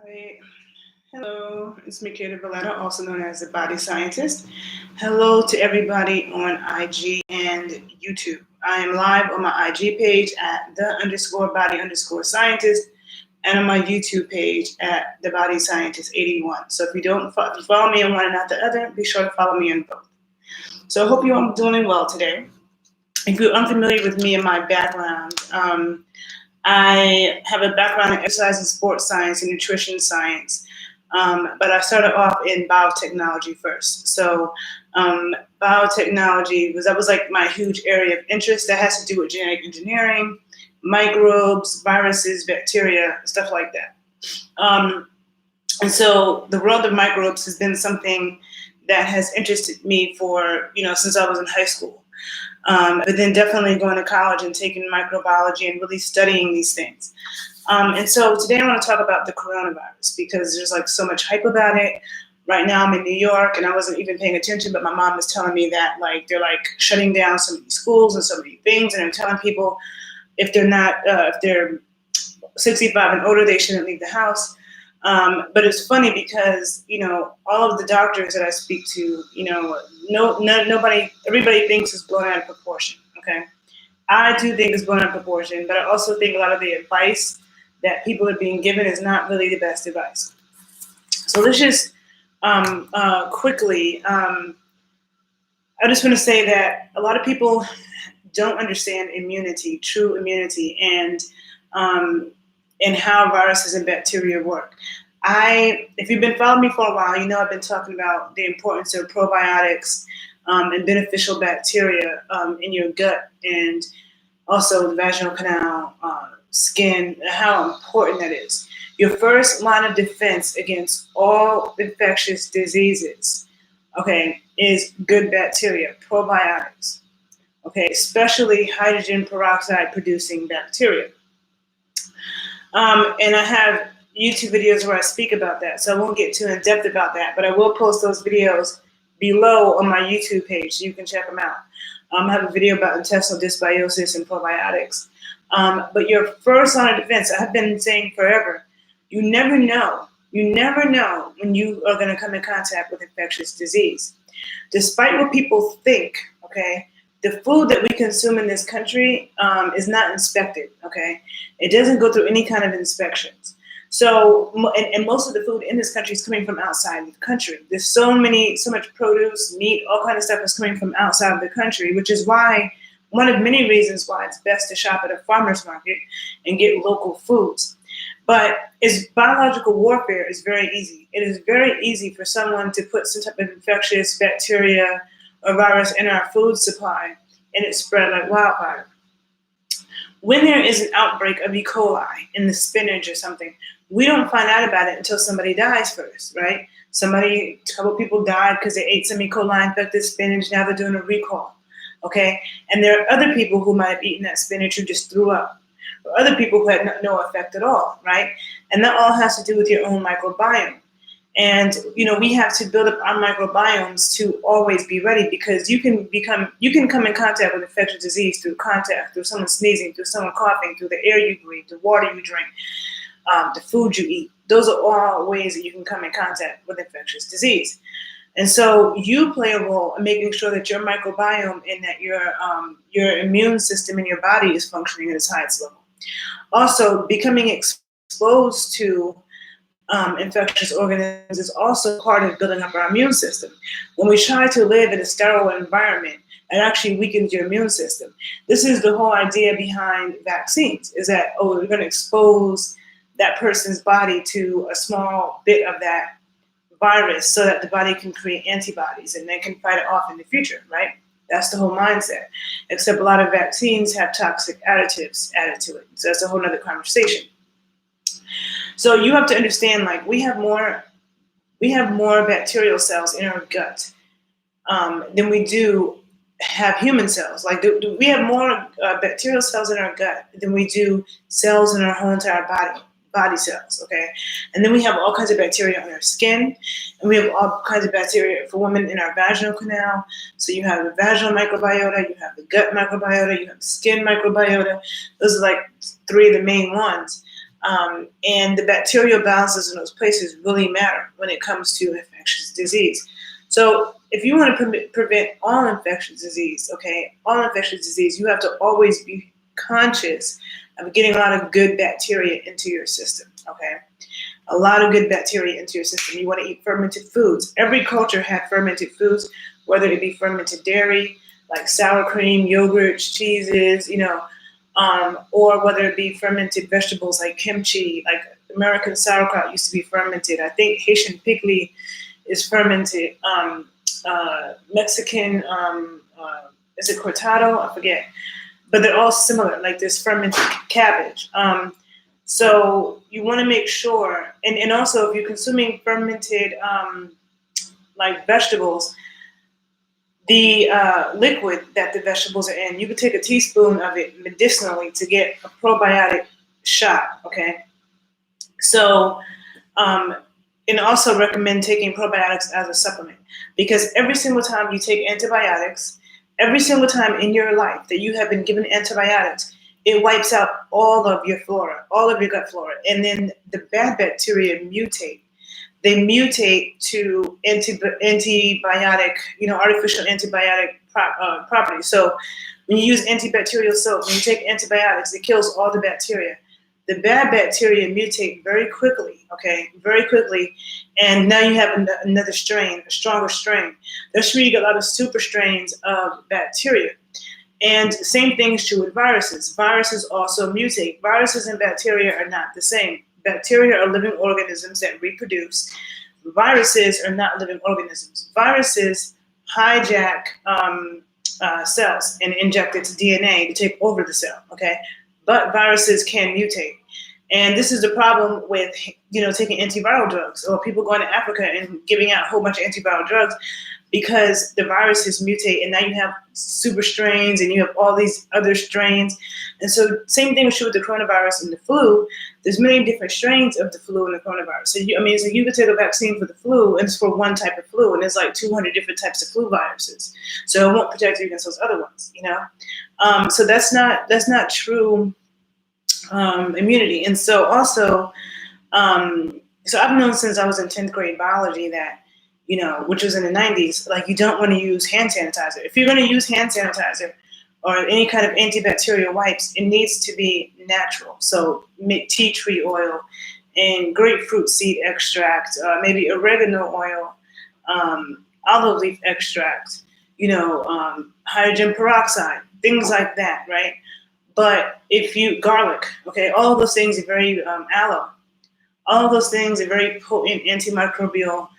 Hi. Hello, it's Mikita Valletta, also known as the Body Scientist. Hello to everybody on IG and YouTube. I am live on my IG page at the_body_scientist and on my YouTube page at the Body Scientist 81. So if you follow me on one and not the other, be sure to follow me on both. So I hope you're all doing well today. If you're unfamiliar with me and my background, I have a background in exercise and sports science and nutrition science, but I started off in biotechnology first. So biotechnology was like my huge area of interest that has to do with genetic engineering, microbes, viruses, bacteria, stuff like that. And so the world of microbes has been something that has interested me for, since I was in high school. But then definitely going to college and taking microbiology and really studying these things. And so today I want to talk about the coronavirus because there's like so much hype about it. Right now I'm in New York and I wasn't even paying attention, but my mom was telling me that they're shutting down so many schools and so many things, and they're telling people if they're 65 and older, they shouldn't leave the house. But it's funny because, all of the doctors that I speak to, everybody thinks it's blown out of proportion. Okay. I do think it's blown out of proportion, but I also think a lot of the advice that people are being given is not really the best advice. So let's just quickly, I just want to say that a lot of people don't understand immunity, true immunity, and how viruses and bacteria work. If you've been following me for a while, I've been talking about the importance of probiotics and beneficial bacteria in your gut and also the vaginal canal, skin, and how important that is. Your first line of defense against all infectious diseases, okay, is good bacteria, probiotics, okay, especially hydrogen peroxide producing bacteria. And I have YouTube videos where I speak about that, so I won't get too in depth about that, but I will post those videos below on my YouTube page so you can check them out. I have a video about intestinal dysbiosis and probiotics. But your first line of defense, I have been saying forever, you never know. You never know when you are going to come in contact with infectious disease. Despite what people think, okay, the food that we consume in this country is not inspected, okay? It doesn't go through any kind of inspections. So, and most of the food in this country is coming from outside the country. There's so much produce, meat, all kind of stuff is coming from outside of the country, which is why, one of many reasons why it's best to shop at a farmer's market and get local foods. But biological warfare is very easy. It is very easy for someone to put some type of infectious bacteria or virus in our food supply and it spread like wildfire. When there is an outbreak of E. coli in the spinach or something, we don't find out about it until somebody dies first, right? A couple people died because they ate some E. coli infected spinach. Now they're doing a recall, okay? And there are other people who might have eaten that spinach who just threw up, or other people who had no effect at all, right? And that all has to do with your own microbiome. And, we have to build up our microbiomes to always be ready because you can come in contact with infectious disease through contact, through someone sneezing, through someone coughing, through the air you breathe, the water you drink, the food you eat. Those are all ways that you can come in contact with infectious disease. And so you play a role in making sure that your microbiome and that your immune system in your body is functioning at its highest level. Also, becoming exposed to infectious organisms is also part of building up our immune system. When we try to live in a sterile environment, it actually weakens your immune system. This is the whole idea behind vaccines, is that, we're going to expose that person's body to a small bit of that virus so that the body can create antibodies and then can fight it off in the future, right? That's the whole mindset. Except a lot of vaccines have toxic additives added to it. So that's a whole other conversation. So you have to understand, we have more bacterial cells in our gut than we do have human cells. We have more bacterial cells in our gut than we do cells in our whole entire body cells, okay? And then we have all kinds of bacteria on our skin, and we have all kinds of bacteria for women in our vaginal canal. So you have the vaginal microbiota, you have the gut microbiota, you have the skin microbiota. Those are 3 of the main ones. And the bacterial balances in those places really matter when it comes to infectious disease. So if you want to prevent all infectious disease, okay, all infectious disease, you have to always be conscious of getting a lot of good bacteria into your system, okay? A lot of good bacteria into your system. You want to eat fermented foods. Every culture had fermented foods, whether it be fermented dairy, like sour cream, yogurts, cheeses, or whether it be fermented vegetables like kimchi, like American sauerkraut used to be fermented. I think Haitian pickle is fermented. Mexican, is it cortado? I forget. But they're all similar, like this fermented cabbage. So you want to make sure, and also if you're consuming fermented like vegetables, the liquid that the vegetables are in, you could take a teaspoon of it medicinally to get a probiotic shot, okay? So, and also recommend taking probiotics as a supplement, because every single time you take antibiotics, every single time in your life that you have been given antibiotics, it wipes out all of your flora, all of your gut flora, and then the bad bacteria mutate. They mutate to antibiotic, artificial antibiotic properties. So when you use antibacterial soap, when you take antibiotics, it kills all the bacteria. The bad bacteria mutate very quickly, okay, very quickly, and now you have another strain, a stronger strain. That's where you get a lot of super strains of bacteria. And same thing is true with viruses. Viruses also mutate. Viruses and bacteria are not the same. Bacteria are living organisms that reproduce. Viruses are not living organisms. Viruses hijack cells and inject its DNA to take over the cell, okay? But viruses can mutate. And this is the problem with, taking antiviral drugs, or people going to Africa and giving out a whole bunch of antiviral drugs, because the viruses mutate, and now you have super strains and you have all these other strains. And so same thing is true with the coronavirus and the flu. There's many different strains of the flu and the coronavirus. So you could take a vaccine for the flu, and it's for one type of flu, and there's like 200 different types of flu viruses. So it won't protect you against those other ones, So that's not true immunity. And so also, so I've known since I was in 10th grade biology that, which was in the 90s, like you don't want to use hand sanitizer. If you're going to use hand sanitizer or any kind of antibacterial wipes, it needs to be natural. So make tea tree oil and grapefruit seed extract, maybe oregano oil, olive leaf extract, hydrogen peroxide, things like that, right? But garlic, okay, all of those things are very, aloe, all of those things are very potent antimicrobial,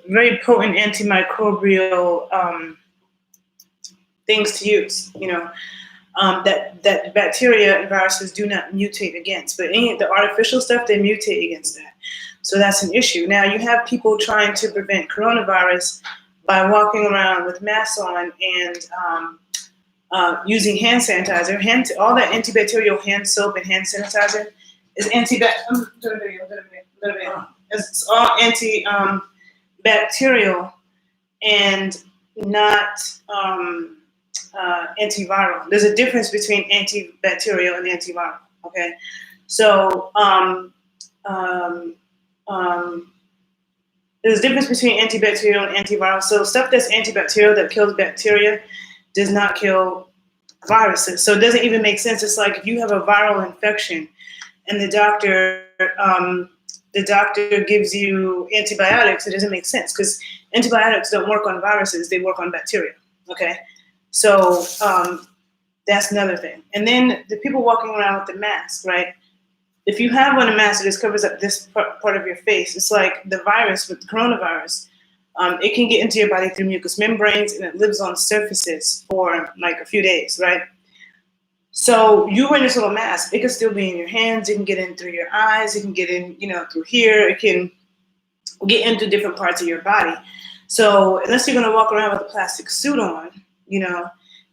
very potent antimicrobial things to use, that bacteria and viruses do not mutate against. But any of the artificial stuff, they mutate against that. So that's an issue. Now you have people trying to prevent coronavirus by walking around with masks on and using hand sanitizer. All that antibacterial hand soap and hand sanitizer is it's all antibacterial and not antiviral. There's a difference between antibacterial and antiviral. Okay, so there's a difference between antibacterial and antiviral. So stuff that's antibacterial that kills bacteria does not kill viruses. So it doesn't even make sense. It's like if you have a viral infection and the doctor gives you antibiotics, it doesn't make sense, because antibiotics don't work on viruses, they work on bacteria, okay? So that's another thing. And then the people walking around with the mask, right? If you have on a mask that just covers up this part of your face, it's like the virus with the coronavirus. It can get into your body through mucous membranes, and it lives on surfaces for like a few days, right? So you wear this little mask, it can still be in your hands, it can get in through your eyes, it can get in, through here, it can get into different parts of your body. So unless you're gonna walk around with a plastic suit on,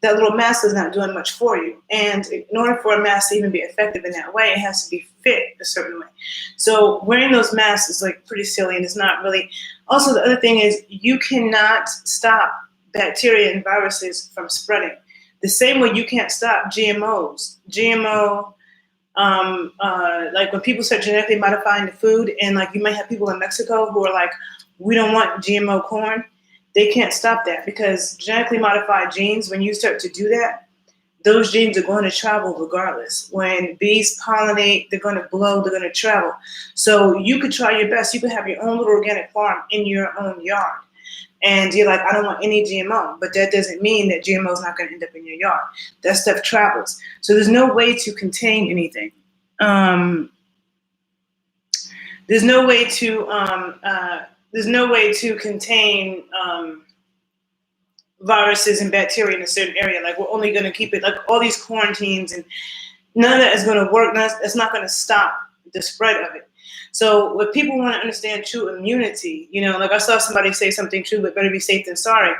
that little mask is not doing much for you. And in order for a mask to even be effective in that way, it has to be fit a certain way. So wearing those masks is like pretty silly, and it's not really. Also, the other thing is you cannot stop bacteria and viruses from spreading. The same way you can't stop GMOs, GMO Like when people start genetically modifying the food, and like you might have people in Mexico who are like, we don't want GMO corn. They can't stop that because genetically modified genes, when you start to do that, those genes are going to travel regardless. When bees pollinate, they're going to blow, they're going to travel. So you could try your best. You could have your own little organic farm in your own yard. And you're like, I don't want any GMO. But that doesn't mean that GMO is not going to end up in your yard. That stuff travels. So there's no way to contain anything. There's no way to contain viruses and bacteria in a certain area. Like we're only going to keep it like all these quarantines, and none of that is going to work. It's not going to stop the spread of it. So what people want to understand true immunity, like I saw somebody say something true, but better be safe than sorry.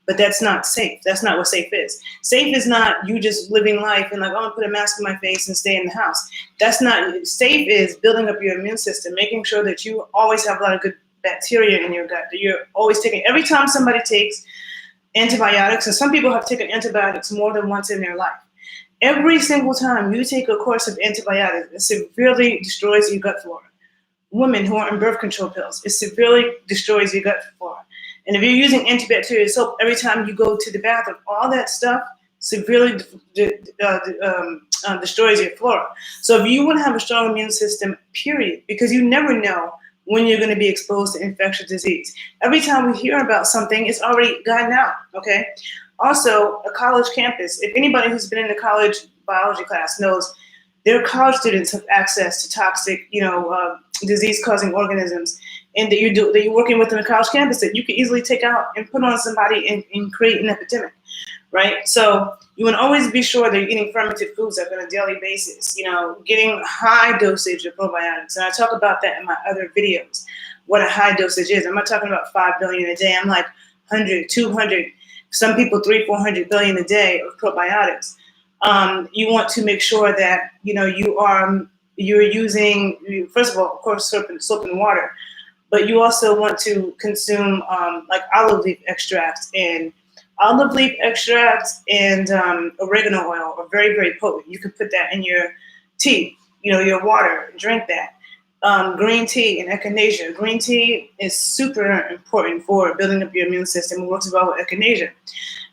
But that's not safe. That's not what safe is. Safe is not you just living life and like, I'm going to put a mask on my face and stay in the house. That's not, safe is building up your immune system, making sure that you always have a lot of good bacteria in your gut, that you're always taking, every time somebody takes antibiotics, and some people have taken antibiotics more than once in their life. Every single time you take a course of antibiotics, it severely destroys your gut flora. Women who are on birth control pills, it severely destroys your gut flora. And if you're using antibacterial soap every time you go to the bathroom, all that stuff severely destroys your flora. So if you want to have a strong immune system, period, because you never know when you're going to be exposed to infectious disease. Every time we hear about something, it's already gotten out, okay? Also, a college campus, if anybody who's been in a college biology class knows, their college students have access to toxic, disease-causing organisms, and that you're working with on a college campus that you can easily take out and put on somebody and create an epidemic, right? So you want to always be sure that you're eating fermented foods on a daily basis, getting high dosage of probiotics. And I talk about that in my other videos, what a high dosage is. I'm not talking about 5 billion a day. I'm like 100, 200, some people 300, 400 billion a day of probiotics. You want to make sure that, you're using, first of all, of course, soap and water, but you also want to consume like olive leaf extracts, and olive leaf extracts and oregano oil are very, very potent. You can put that in your tea, your water, drink that. Green tea and echinacea. Green tea is super important for building up your immune system. It works well with echinacea.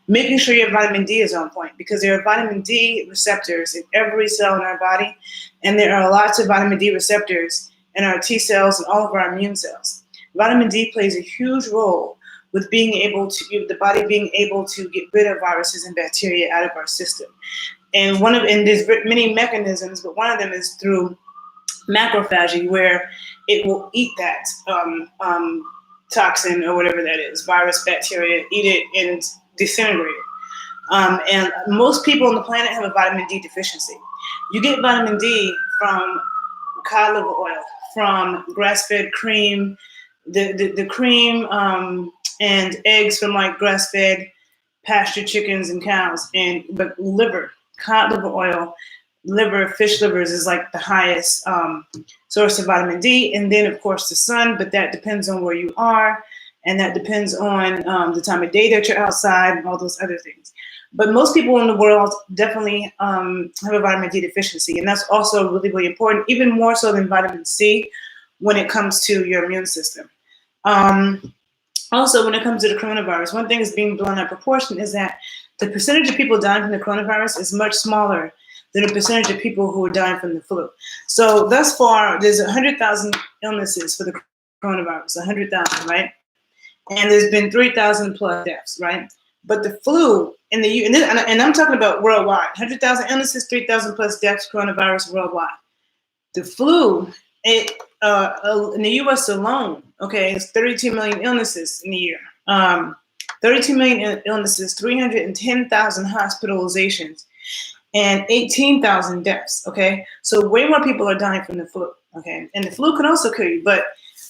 Making sure your vitamin D is on point, because there are vitamin D receptors in every cell in our body, and there are lots of vitamin D receptors in our T cells and all of our immune cells. Vitamin D plays a huge role with being able to, the body being able to get rid of viruses and bacteria out of our system. And there's many mechanisms, but one of them is through macrophagy, where it will eat that toxin or whatever that is, virus, bacteria, eat it and disintegrate it. And most people on the planet have a vitamin D deficiency. You get vitamin D from cod liver oil, from grass-fed cream, the cream and eggs from like grass-fed pasture chickens and cows, but liver, cod liver oil, liver, fish livers is like the highest source of vitamin D. And then of course the sun, but that depends on where you are, and that depends on the time of day that you're outside and all those other things. But most people in the world definitely have a vitamin D deficiency, and that's also really, really important, even more so than vitamin C when it comes to your immune system. Also, when it comes to the coronavirus, one thing that's being blown out of proportion is that the percentage of people dying from the coronavirus is much smaller than the percentage of people who are dying from the flu. So thus far, there's 100,000 illnesses for the coronavirus, 100,000, right? And there's been 3,000 plus deaths, right? But the flu in the and I'm talking about worldwide, 100,000 illnesses, 3,000 plus deaths, coronavirus worldwide. The flu, in the U.S. alone, okay, it's 32 million illnesses in a year. 32 million illnesses, 310,000 hospitalizations, and 18,000 deaths, okay? So way more people are dying from the flu, okay? And the flu can also kill you, but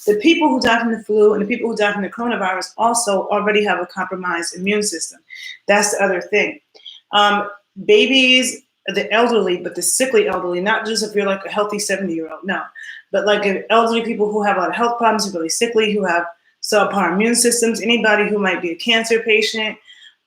the people who die from the flu and the people who die from the coronavirus also already have a compromised immune system. That's the other thing. Babies, the elderly, but the sickly elderly, not just if you're like a healthy 70-year-old, no. But like elderly people who have a lot of health problems, who are really sickly, who have subpar immune systems, anybody who might be a cancer patient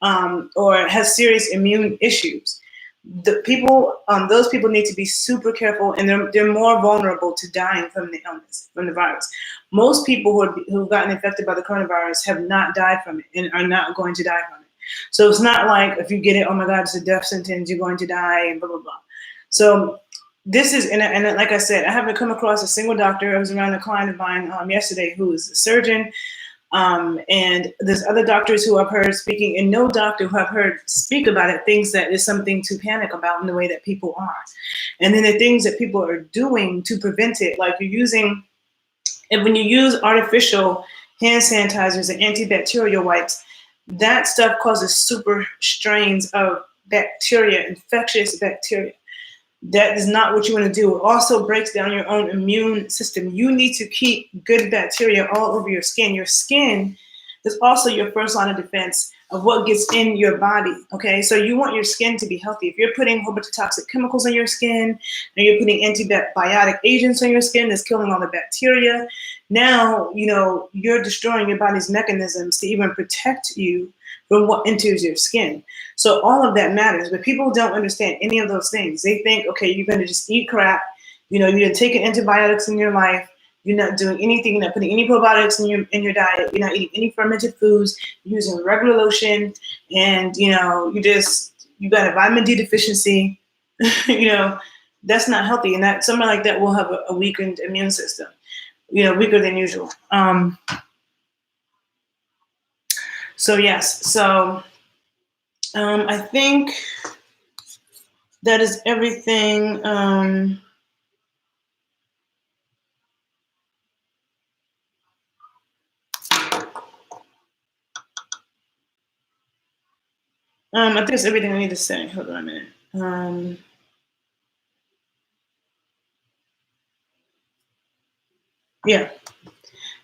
or has serious immune issues. The people, those people need to be super careful, and they're more vulnerable to dying from the illness, from the virus. Most people who've gotten infected by the coronavirus have not died from it and are not going to die from it. So it's not like if you get it, oh my God, it's a death sentence, you're going to die, and blah, blah, blah. So this is, and like I said, I haven't come across a single doctor. I was around a client of mine yesterday who is a surgeon. And there's other doctors who I've heard speaking, and no doctor who I've heard speak about it thinks that it's something to panic about in the way that people are. And then the things that people are doing to prevent it, like you're using, and when you use artificial hand sanitizers and antibacterial wipes, that stuff causes super strains of bacteria, infectious bacteria. That is not what you want to do. It also breaks down your own immune system. You need to keep good bacteria all over your skin. Your skin is also your first line of defense of what gets in your body, okay? So you want your skin to be healthy. If you're putting a whole bunch of toxic chemicals on your skin, and you're putting antibiotic agents on your skin that's killing all the bacteria, now, you know, you're destroying your body's mechanisms to even protect you from what enters your skin. So all of that matters, but people don't understand any of those things. They think, okay, you're going to just eat crap. You know, you're taking antibiotics in your life. You're not doing anything. You're not putting any probiotics in your diet. You're not eating any fermented foods. You're using regular lotion, and you know, you got a vitamin D deficiency. You know, that's not healthy, and that someone like that will have a weakened immune system. You know, weaker than usual. So yes, so I think that is everything. I think it's everything I need to say. Hold on a minute. Yeah,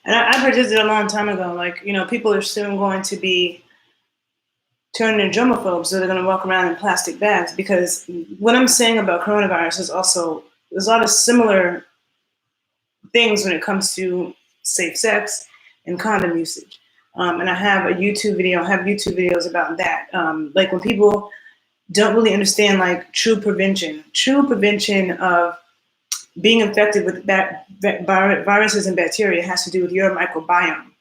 and I predicted a long time ago. Like, you know, people are soon going to be turning into germaphobes, so they're going to walk around in plastic bags. Because what I'm saying about coronavirus is also, there's a lot of similar things when it comes to safe sex and condom usage. And I have YouTube videos about that. Like when people don't really understand like true prevention of being infected with viruses and bacteria has to do with your microbiome.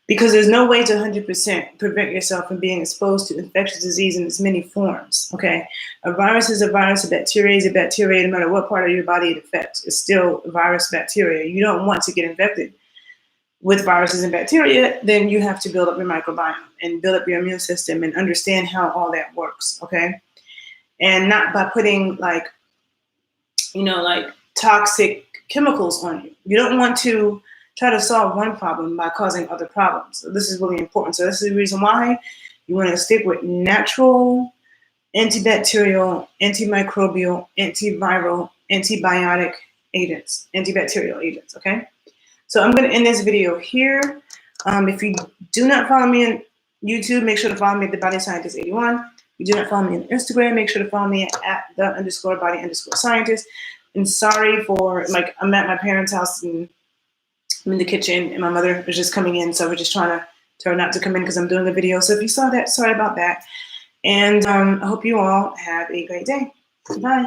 Because there's no way to 100% prevent yourself from being exposed to infectious disease in its many forms, okay? A virus is a virus, a bacteria is a bacteria, no matter what part of your body it affects. It's still a virus, bacteria. You don't want to get infected with viruses and bacteria, then you have to build up your microbiome and build up your immune system and understand how all that works, okay? And not by putting like, you know, like toxic chemicals on you. You don't want to try to solve one problem by causing other problems. So this is really important. So this is the reason why you want to stick with natural, antibacterial, antimicrobial, antiviral, antibiotic agents, antibacterial agents, okay? So I'm going to end this video here. If you do not follow me on YouTube, make sure to follow me at The Body Scientist 81. If you do not follow me on Instagram, make sure to follow me at @the_body_scientist. And sorry for, like, I'm at my parents' house and I'm in the kitchen and my mother was just coming in. So we're just trying to tell her not to come in because I'm doing a video. So if you saw that, sorry about that. And I hope you all have a great day. Bye.